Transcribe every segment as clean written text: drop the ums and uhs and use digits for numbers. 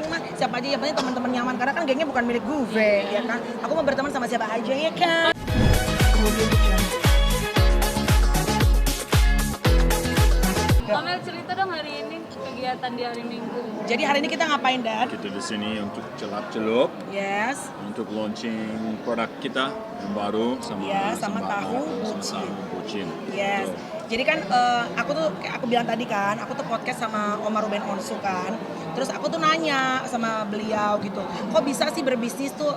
geng mah siapa aja, yang penting teman-teman nyaman karena kan gengnya bukan milik gue, ya kan. Aku mau berteman sama siapa aja ya kan. Amel, cerita dong hari ini kegiatan di hari Minggu. Jadi hari ini kita ngapain, Dad? Kita di sini untuk celup-celup, Yes. untuk launching produk kita yang baru sama Iya, sama tahu sama tahu bucin. Yes. Betul. Jadi kan aku tuh kayak aku bilang tadi kan, aku tuh podcast sama Omar Ruben Onsu kan. Terus aku tuh nanya sama beliau gitu, kok bisa sih berbisnis tuh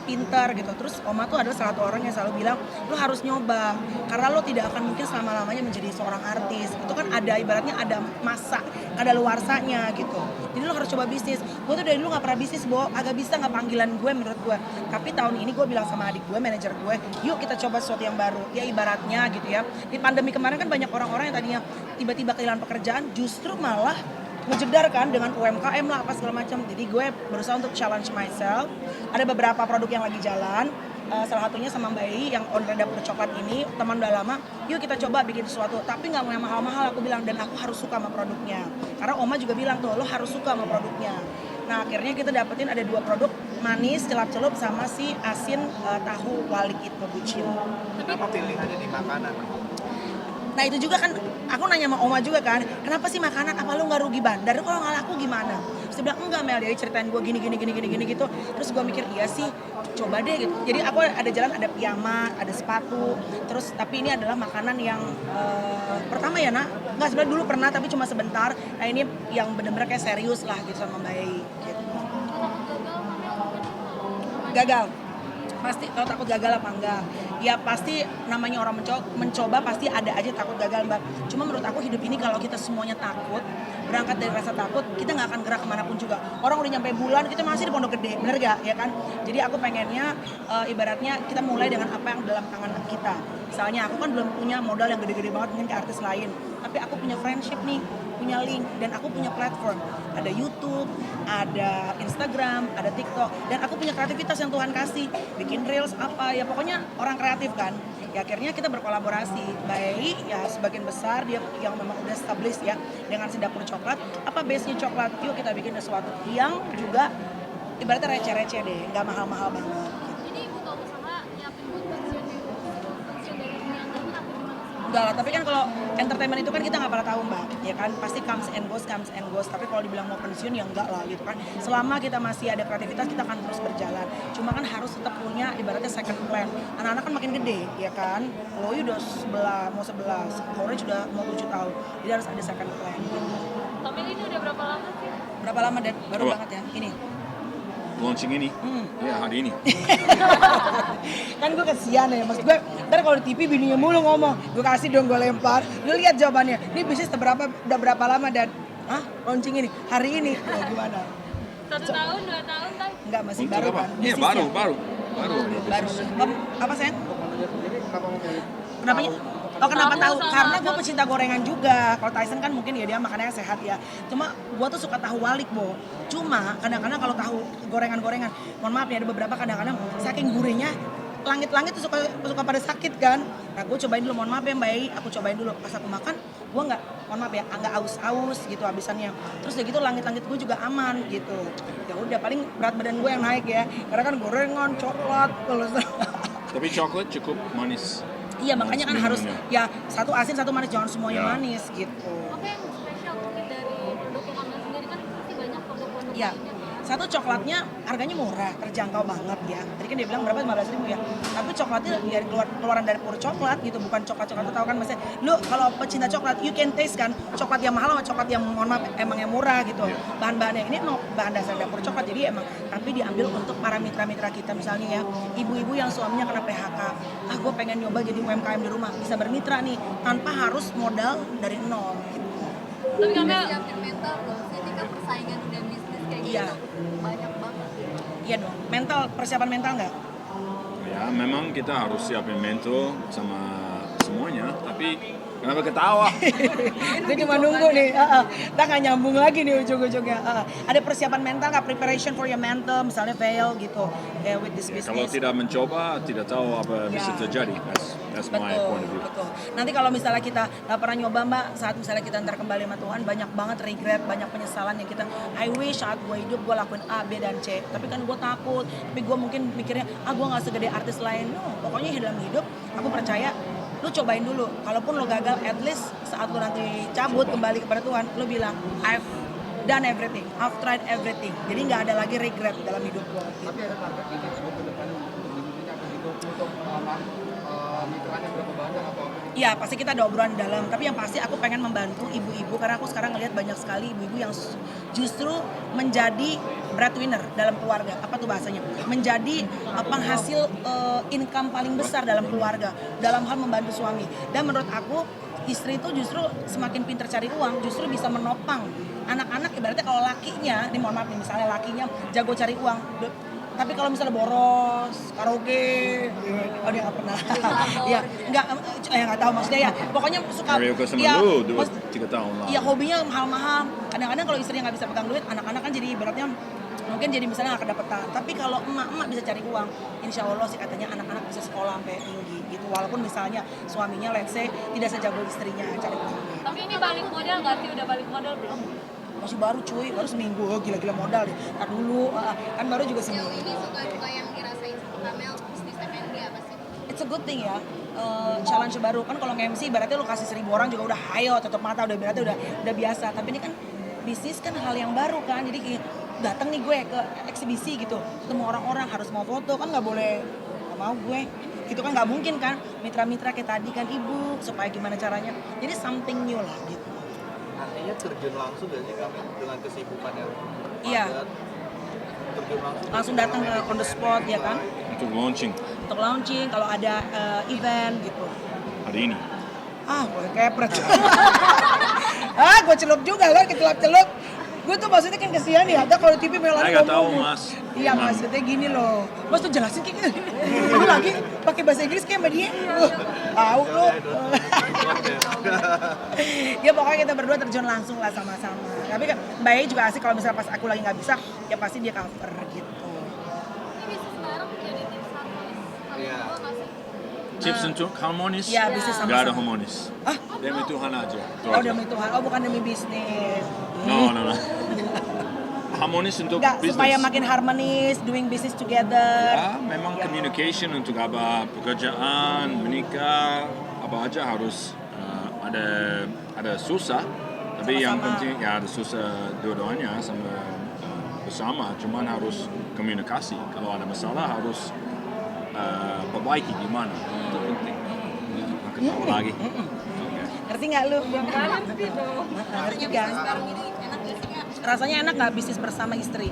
pintar gitu. Terus Omar tuh adalah salah satu orang yang selalu bilang, lo harus nyoba karena lo tidak akan mungkin selama-lamanya menjadi seorang artis. Itu kan ada ibaratnya ada masa, ada luarsanya gitu. Jadi lo harus coba bisnis. Gue tuh dari dulu gak pernah bisnis, agak bisa gak panggilan gue menurut gue. Tapi tahun ini gue bilang sama adik gue, manajer gue, yuk kita coba sesuatu yang baru. Ya ibaratnya gitu ya. Di pandemi kemarin kan banyak orang-orang yang tadinya tiba-tiba kehilangan pekerjaan, justru malah ngejedar kan dengan UMKM lah apa segala macam. Jadi gue berusaha untuk challenge myself. Ada beberapa produk yang lagi jalan. Salah satunya sama Mbak Ei yang owner dapur coklat ini, teman udah lama, yuk kita coba bikin sesuatu, tapi nggak mau yang mahal-mahal, aku bilang, dan aku harus suka sama produknya karena Oma juga bilang tuh, lo harus suka sama produknya. Nah akhirnya kita dapetin ada 2 produk, manis celup-celup sama si asin tahu walik itu bucin. Kenapa pilihannya di makanan? Nah itu juga kan, aku nanya sama Oma juga kan, kenapa sih makanan, apa lu nggak rugi bandar, kalau nggak laku gimana? Terus dia bilang, enggak Mel, dia ceritain gue gini gitu. Terus gue mikir, iya sih, coba deh gitu. Jadi aku ada jalan, ada piyama, ada sepatu, terus tapi ini adalah makanan yang pertama ya nak, nggak sebenarnya dulu pernah tapi cuma sebentar. Nah ini yang bener-bener kayak serius lah gitu sama Mbak Ei gitu. Gagal. Pasti kalau takut gagal apa enggak, ya pasti namanya orang mencoba pasti ada aja takut gagal mbak. Cuma menurut aku hidup ini kalau kita semuanya takut, berangkat dari rasa takut, kita nggak akan gerak kemanapun juga. Orang udah nyampe bulan, kita masih di Pondok Gede, bener gak ya kan? Jadi aku pengennya ibaratnya kita mulai dengan apa yang dalam tangan kita. Misalnya aku kan belum punya modal yang gede-gede banget mungkin ke artis lain, tapi aku punya friendship nih, punya link, dan aku punya platform. Ada YouTube, ada Instagram, ada TikTok, dan aku punya kreativitas yang Tuhan kasih, bikin reels apa ya, pokoknya orang kreatif kan. Ya akhirnya kita berkolaborasi. Baik ya sebagian besar dia yang memang udah established ya dengan si dapur coklat. Apa base-nya coklat? Yuk kita bikin sesuatu yang juga ibaratnya receh-receh deh, nggak mahal-mahal banget. Jadi buka usaha nyiapin buat pensiun dari perniagaan apa gimana sih? Enggak lah, tapi kan kalau entertainment itu kan kita nggak pernah tahu mbak, ya kan pasti comes and goes. Tapi kalau dibilang mau pensiun ya enggak lah gitu kan. Selama kita masih ada kreativitas kita akan terus berjalan. Cuma kan harus tetap punya ibaratnya second plan. Anak-anak kan makin gede, ya kan. Loi udah 11, Orange udah mau 7 tahun, jadi harus ada second plan. Gitu. Amel ini udah berapa lama sih? Berapa lama Dad? Baru Coba. banget ya ini. Launching ini, ya hari ini. Kan gue kesian ya, maksud gue ntar kalau di TV bininya mulu ngomong, gue kasih dong, gue lempar, lu lihat jawabannya, ini bisnis udah berapa lama dan launching ini hari ini, gimana? 1 tahun, 2 tahun kan? Enggak, masih Untuk baru apa? kan? Iya Bisnisnya. baru. Apa sayang? Kenapa memilih? Kenapa? Oh kenapa tahu? Sama Karena gue apa? pecinta gorengan juga. Kalau Tyson kan mungkin ya dia makannya sehat ya. Cuma gue tuh suka tahu walik, Bo. Cuma kadang-kadang kalau tahu gorengan-gorengan, mohon maaf ya ada beberapa kadang-kadang saking gurihnya langit-langit tuh suka pada sakit kan. Nah gue cobain dulu, mohon maaf ya Mbak Ei, aku cobain dulu. Pas aku makan, gue nggak, mohon maaf ya, nggak aus-aus gitu habisannya. Terus udah gitu langit-langit gue juga aman gitu. Ya udah paling berat badan gue yang naik ya. Karena kan gorengan, coklat, kalau Tapi coklat cukup manis. iya makanya kan harus minumnya. ya satu asin satu manis, jangan semuanya Ya. manis gitu. Apa yang spesial mungkin dari produk Amel sendiri kan pasti banyak produk-produk Iya. lainnya kan? Satu coklatnya harganya murah, terjangkau banget ya. Tadi kan dia bilang berapa 15.000 ya. Tapi coklatnya dari keluaran dari pur coklat gitu, bukan coklat-coklat, tahu kan maksudnya. Lu kalau pecinta coklat, you can taste kan coklat yang mahal sama coklat yang mohon maaf emang yang murah gitu. Iya. Bahan-bahannya ini emang bahan dasar dapur coklat, jadi emang tapi diambil untuk para mitra-mitra kita misalnya ya. Ibu-ibu yang suaminya kena PHK. Gue pengen nyoba jadi UMKM di rumah, bisa bermitra nih tanpa harus modal dari nol gitu. Tapi Amel, siapin mental loh, jadi kan persaingan udah bisnis kayak gitu Iya. banyak banget. Iya dong, mental, persiapan mental nggak? Ya memang kita harus siapin mental sama semuanya. Tapi kenapa ketawa? Gue cuma nunggu nih, kita nggak nyambung lagi nih ujung-ujungnya. Ada persiapan mental nggak, preparation for your mental, misalnya fail gitu, with this Ya, business. kalau tidak mencoba, tidak tahu apa bisa Ya. terjadi. That's That's my point of view. Betul. Nanti kalau misalnya kita nggak pernah nyoba Mbak, saat misalnya kita ntar kembali sama Tuhan, banyak banget regret, banyak penyesalan yang kita, I wish saat gue hidup gue lakuin A, B, dan C. Tapi kan gue takut, tapi gue mungkin mikirnya, gue nggak segede artis lain. No, pokoknya dalam hidup, aku percaya, lu cobain dulu. Kalaupun lu gagal, at least saat lu nanti cabut kembali kepada Tuhan, lu bilang, I've done everything, I've tried everything. Jadi nggak ada lagi regret dalam hidup gue. Tapi ada target bisnis buat ke depan untuk bisnisnya atau gitu untuk mitranya berapa banyak atau apa? Iya, pasti kita ada obrolan dalam. Tapi yang pasti aku pengen membantu ibu-ibu karena aku sekarang ngelihat banyak sekali ibu-ibu yang justru menjadi breadwinner dalam keluarga. Apa tuh bahasanya? Menjadi penghasil income paling besar dalam keluarga dalam hal membantu suami. Dan menurut aku istri itu justru semakin pintar cari uang, justru bisa menopang anak-anak. Ibaratnya kalau lakinya, ini mohon maaf nih, misalnya lakinya jago cari uang, tapi kalau misalnya boros, karaoke, oh dia nggak pernah, ya nggak tahu maksudnya ya, pokoknya suka, Karaoke sama ya, lu 3 tahun lah. ya hobinya mahal-mahal. Kadang-kadang kalau istrinya nggak bisa pegang duit, anak-anak kan jadi ibaratnya mungkin jadi misalnya nggak kedapetan. Tapi kalau emak-emak bisa cari uang, insya Allah sih katanya anak-anak bisa sekolah sampai tinggi gitu. Walaupun misalnya suaminya let's say tidak sejago istrinya cari uang. Tapi ini balik modal nggak sih? Udah balik modal belum? Masih baru cuy, baru seminggu, gila-gila modal deh. Ntar dulu, kan baru juga Sejauh seminggu. ini suka-duka yang dirasain sama Kamel bisnis F&B apa sih? It's a good thing ya, challenge baru kan kalau nge-MC berarti lu kasih 1000 orang juga udah hayo, tutup mata udah berarti udah biasa. Tapi ini kan bisnis kan hal yang baru kan, jadi datang nih gue ke eksibisi gitu, ketemu orang-orang harus mau foto kan nggak boleh, nggak mau gue. Gitu kan nggak mungkin kan, mitra-mitra kayak tadi kan ibu, supaya gimana caranya. Jadi something new lah gitu. Artinya terjun langsung gak sih kami dengan kesibukan yang Iya. padat? Terjun Langsung datang ke on the spot ya kan, Untuk launching untuk launching kalau ada event gitu. hari ini. Gue kepret. Gue celup juga kan, kecelap-celup. Gue tuh maksudnya kan kesian ya, ada kalau TV Melani Saya nggak tahu, ngomong. Mas. Iya maksudnya gini loh, Mas tuh jelasin kayak gini. Lu lagi pakai bahasa Inggris kayak sama dia. Tahu lu. Ya pokoknya kita berdua terjun langsung lah sama-sama. Tapi kan Mbak Yai juga asik kalau misalnya pas aku lagi nggak bisa, ya pasti dia cover gitu. Ini bisnis bareng jadi tim harmonis. Kalau Iya. gue nggak sih? Chips untuk harmonis? Iya bisnis sama-sama. Gak ada harmonis. Ah? Demi Tuhan aja. Itu Oh aja. demi Tuhan, oh bukan demi bisnis. No. Harmonis untuk Enggak, bisnis. supaya makin harmonis, doing business together. Ya, memang Ya. communication untuk apa pekerjaan, menikah, apa aja harus ada susah. Tapi yang Sama-sama. penting ya ada susah dua-duanya sama bersama. Cuman harus komunikasi. Kalau ada masalah harus perbaiki gimana. Itu penting. Ketawa lagi. Oke. Ngerti nggak lu? Ngerti kan? Bareng ini enak gak sih Kak? Rasanya enak nggak bisnis bersama istri?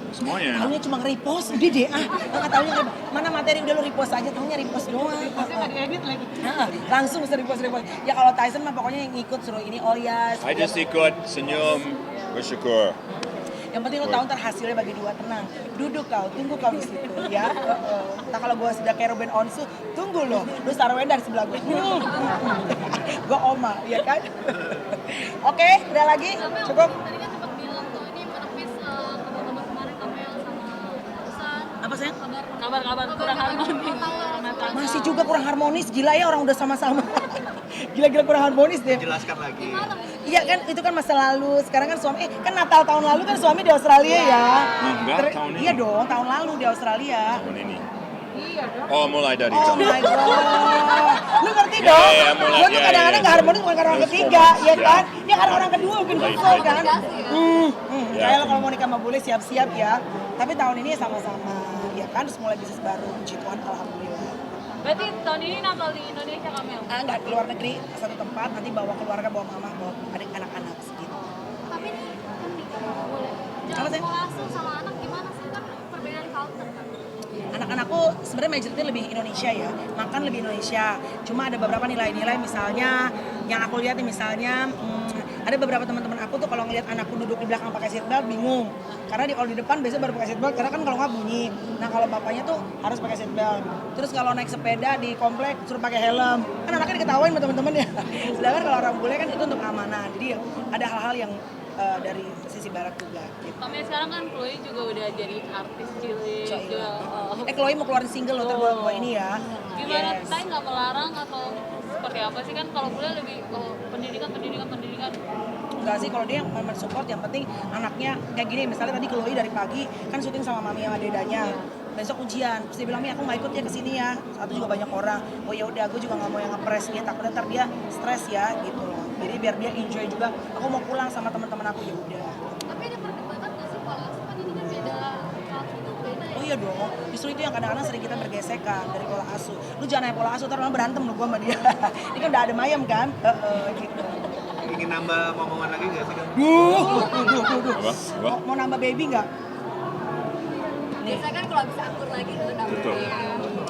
Semuanya. Tahunya cuma repost, udah deh nggak tahunya mana materi udah lu repost aja, tahunya repost doang. Nggak diedit lagi. Langsung repost. Ya kalau Tyson mah pokoknya yang ikut suruh ini oh ya. I just ikut senyum bersyukur. Yang penting lu tahu ntar hasilnya bagi dua, tenang. Duduk kau, tunggu kau di situ ya. Nah kalau gua sudah kayak Ruben Onsu, tunggu loh. Lu taruhin dari sebelah gua. Gua Oma, ya kan? Oke, udah lagi? Kamel, Cukup? tadi kan sempat bilang tuh ini menepis kabar-kabar kemarin Kamel sama Usan. Apa sayang? Kabar kurang harmonis. Masih juga kurang harmonis, gila ya orang udah sama-sama. Gila-gila kurang harmonis deh. Jelaskan lagi. Iya kan, itu kan masa lalu. Sekarang kan suami, kan Natal tahun lalu kan suami di Australia ya. Enggak, tahun ini. Iya dong, tahun lalu di Australia. Tahun ini. Oh, mulai dari Oh tahun. my god. Lu ngerti Iya, dong? iya, mulai, Gue tuh iya, kadang-kadang iya. nggak harmonis bukan karena orang Terus ketiga, fokus, ya ya. kan? Ya karena orang kedua mungkin Baik, kesel baik. kan. Ya, Kayak lo kalau mau nikah sama bule siap-siap ya. Tapi tahun ini sama-sama, ya kan? Terus mulai bisnis baru, puji Tuhan, alhamdulillah. Berarti tahun ini Natal di Indonesia Kamel. Enggak, di luar negeri, satu tempat, nanti bawa keluarga, bawa mama, bawa adik anak-anak gitu. Tapi ini kan nikah nggak boleh. Apa Jangan sih? mau asuh sama anak gimana sih kan perbedaan culture kan? Anak-anakku sebenarnya majority lebih Indonesia ya, makan lebih Indonesia. Cuma ada beberapa nilai-nilai misalnya yang aku lihat nih misalnya ada beberapa teman-teman aku tuh kalau ngelihat anakku duduk di belakang pakai seatbelt bingung. Karena kalau di depan biasanya baru pakai seatbelt karena kan kalau nggak bunyi. Nah kalau bapaknya tuh harus pakai seatbelt. Terus kalau naik sepeda di komplek suruh pakai helm. Kan anaknya diketawain sama teman-teman ya. Sedangkan kalau orang bule kan itu untuk keamanan. Jadi ada hal-hal yang dari sisi barat juga gitu. Tapi sekarang kan Chloe juga udah jadi artis cilik. So, iya. Juga, Chloe mau keluarin single loh, ntar gua ini ya. gimana? Yes. Tay nggak melarang atau seperti apa sih kan kalau kuliah lebih pendidikan. Enggak sih, kalau dia mensupport, yang penting anaknya kayak gini. Misalnya tadi Chloe dari pagi kan syuting sama mami sama dedanya, besok ujian, terus dia bilang, "Mi, aku nggak ikut ya ke sini ya." Satu juga banyak orang. Oh ya udah, aku juga nggak mau yang ngepres dia, takutnya ntar dia stres ya gitu loh. Jadi biar dia enjoy juga. Aku mau pulang sama teman-teman aku, ya udah. Tapi ada perdebatan nggak sih pola asuh kan ini kan beda kelas itu beda ya? Oh iya dong, justru itu yang kadang-kadang sering kita bergesekan dari pola asuh. Lu jangan naik pola asuh, ntar orang berantem lu gua sama dia. Ini kan udah ada ayam kan? Gitu. Ingin nambah momongan lagi nggak sih kan? Duh. Apa? Mau nambah baby nggak? Biasanya kan kalau bisa akur lagi tuh Betul.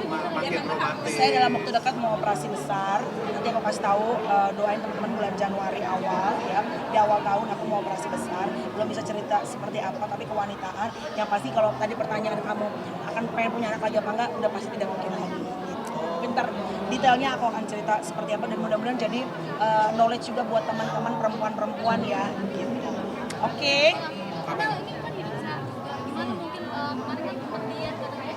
Makin romantis. Saya dalam waktu dekat mau operasi besar. Nanti aku kasih tahu, doain teman-teman bulan Januari awal ya. Di awal tahun aku mau operasi besar. Belum bisa cerita seperti apa, tapi kewanitaan. Yang pasti kalau tadi pertanyaan kamu akan pengen punya anak lagi apa enggak, udah pasti tidak mungkin lagi. Gitu. Pintar detailnya aku akan cerita seperti apa dan mudah-mudahan jadi knowledge juga buat teman-teman perempuan-perempuan ya. Gitu. Oke. Karena ini kan hidup sehat juga. Gimana mungkin kemarin kan sempat diet katanya.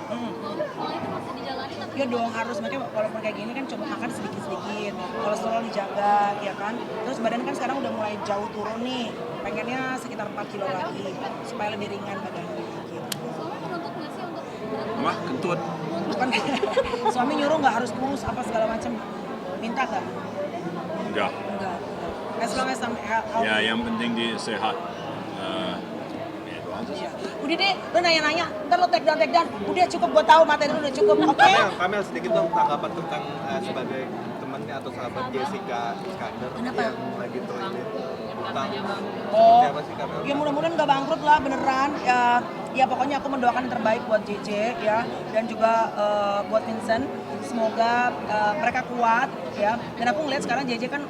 Pola itu masih dijalani tapi Ya dong, harus, makanya walaupun kayak gini kan coba makan sedikit-sedikit, kolesterol dijaga ya kan. Terus badan kan sekarang udah mulai jauh turun nih, pengennya sekitar 4 kilo lagi supaya lebih ringan badannya gitu. suami menuntut nggak sih untuk Apa? Kentut. Bukan suami nyuruh nggak harus kurus apa segala macam, minta nggak? Enggak. Enggak. As long as I'm healthy. Ya, yang penting dia sehat. Ya, itu aja sih. Iya. Udah deh, lu nanya-nanya, ntar lu take down. Udah cukup, gue tahu materi lu udah cukup, oke? Kamel sedikit dong tanggapan tentang sebagai temannya atau sahabat Jessica Iskandar Kenapa? yang lagi tuh ini tentang Oh, seperti apa sih Kamel? ya mudah-mudahan nggak bangkrut lah beneran. Ya pokoknya aku mendoakan yang terbaik buat JJ ya, dan juga buat Vincent. Semoga mereka kuat ya. Dan aku ngeliat sekarang JJ kan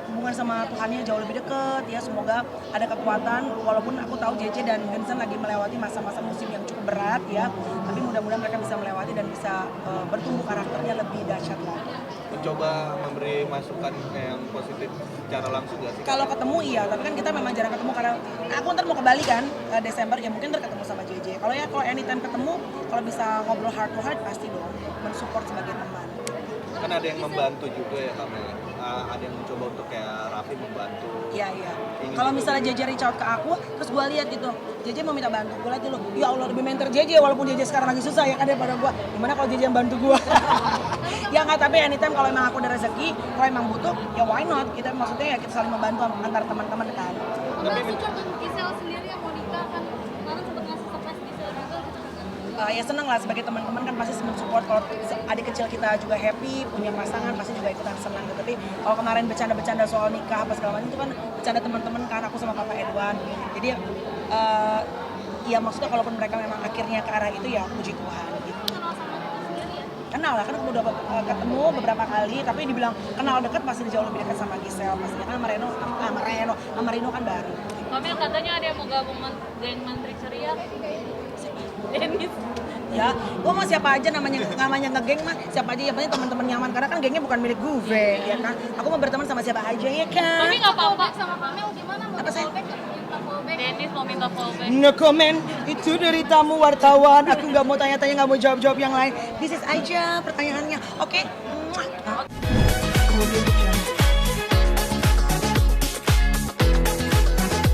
hubungan sama Tuhannya jauh lebih deket ya. Semoga ada kekuatan. Walaupun aku tahu JJ dan Vincent lagi melewati masa-masa musim yang cukup berat ya. Tapi mudah-mudahan mereka bisa melewati dan bisa bertumbuh karakternya lebih dahsyat lagi. Mencoba memberi masukan yang positif secara langsung nggak sih? Kalau ketemu iya, tapi kan kita memang jarang ketemu karena aku ntar mau ke Bali kan Desember, ya mungkin ntar ketemu sama JJ. Kalau anytime ketemu, kalau bisa ngobrol heart to heart pasti dong, mensupport sebagai teman. Kan ada yang membantu juga ya Kamel. Ada yang mencoba untuk kayak Raffi membantu. Iya. Kalau misalnya JJ reach out ke aku, terus gue lihat gitu, JJ mau minta bantu, gue lihat dulu, ya Allah lebih mentor JJ walaupun JJ sekarang lagi susah ya kan daripada gue. Gimana kalau JJ yang bantu gue? Ya nggak, tapi anytime kalau emang aku ada rezeki, kalau emang butuh, ya why not? Kita maksudnya ya kita saling membantu antar teman-teman kan. Tapi support untuk Gisel sendiri yang mau nikah kan kemarin sempat ngasih surprise Gisel juga. Ya seneng lah, sebagai teman-teman kan pasti mensupport. Kalau adik kecil kita juga happy punya pasangan, pasti juga ikutan senang gitu. Tapi kalau kemarin bercanda-bercanda soal nikah apa segala macam itu kan bercanda teman-teman kan, aku sama Papa Edwan. Jadi ya maksudnya kalaupun mereka memang akhirnya ke arah itu ya puji Tuhan gitu. Kenal sama kita sendiri ya. Kenal lah, kan aku udah ketemu beberapa kali, tapi dibilang kenal dekat pasti jauh lebih dekat sama Gisel pastinya kan. Sama Reno kan baru. Kamil katanya ada yang mau gabung geng Mantri Ceria. Dennis. Ya, gue mau siapa aja namanya ngegeng mah, siapa aja yang penting teman-teman nyaman, karena kan gengnya bukan milik gue ya kan. Aku mau berteman sama siapa aja ya kan. Tapi nggak apa-apa sama Kamil gimana mau Apa sih? fallback atau minta fallback? Dennis mau minta fallback. No comment, itu dari tamu wartawan. Aku nggak mau tanya-tanya, nggak mau jawab-jawab yang lain. This is aja pertanyaannya. Oke. Muah.